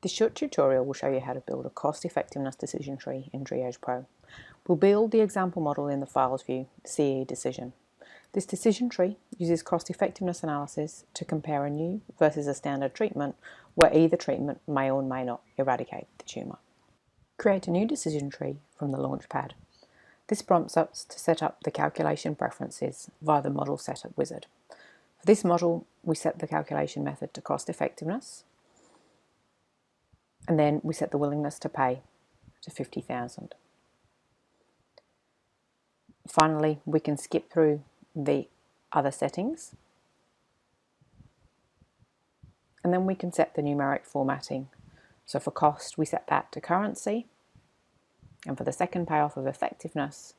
This short tutorial will show you how to build a cost-effectiveness decision tree in TreeAge Pro. We'll build the example model in the Files view, CE Decision. This decision tree uses cost-effectiveness analysis to compare a new versus a standard treatment where either treatment may or may not eradicate the tumour. Create a new decision tree from the Launchpad. This prompts us to set up the calculation preferences via the Model Setup wizard. For this model, we set the calculation method to cost-effectiveness, and then we set the willingness to pay to 50,000. Finally, we can skip through the other settings, and then we can set the numeric formatting. So for cost, we set that to currency, and for the second payoff of effectiveness,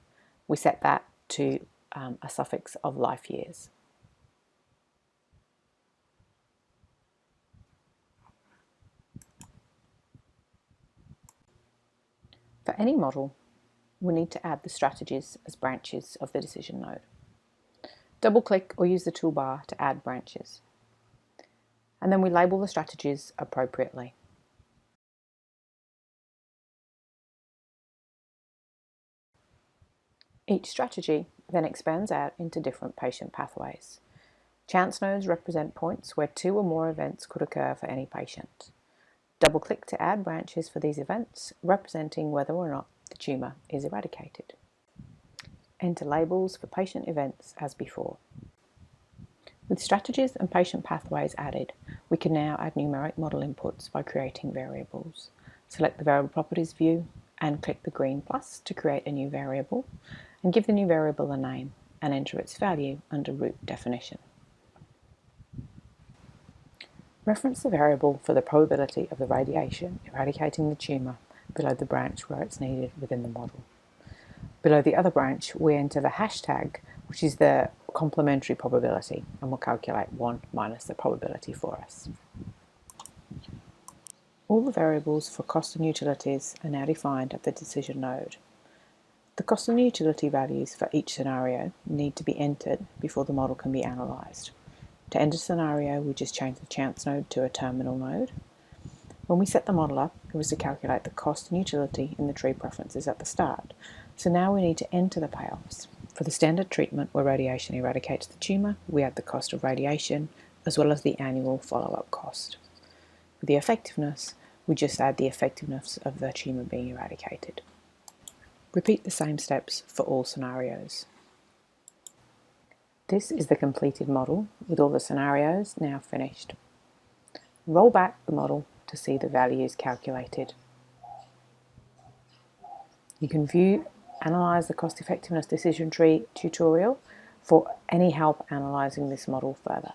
we set that to a suffix of life years. For any model, we need to add the strategies as branches of the decision node. Double-click or use the toolbar to add branches. And then we label the strategies appropriately. Each strategy then expands out into different patient pathways. Chance nodes represent points where 2 or more events could occur for any patient. Double-click to add branches for these events, representing whether or not the tumour is eradicated. Enter labels for patient events as before. With strategies and patient pathways added, we can now add numeric model inputs by creating variables. Select the Variable Properties view and click the green plus to create a new variable, and give the new variable a name and enter its value under Root Definition. Reference the variable for the probability of the radiation eradicating the tumour below the branch where it's needed within the model. Below the other branch, we enter the hashtag, which is the complementary probability, and we'll calculate 1 minus the probability for us. All the variables for cost and utilities are now defined at the decision node. The cost and utility values for each scenario need to be entered before the model can be analysed. To enter scenario, we just change the chance node to a terminal node. When we set the model up, it was to calculate the cost and utility in the tree preferences at the start. So now we need to enter the payoffs. For the standard treatment where radiation eradicates the tumour, we add the cost of radiation as well as the annual follow-up cost. For the effectiveness, we just add the effectiveness of the tumour being eradicated. Repeat the same steps for all scenarios. This is the completed model with all the scenarios now finished. Roll back the model to see the values calculated. You can view Analyse the Cost-effectiveness decision tree tutorial for any help analysing this model further.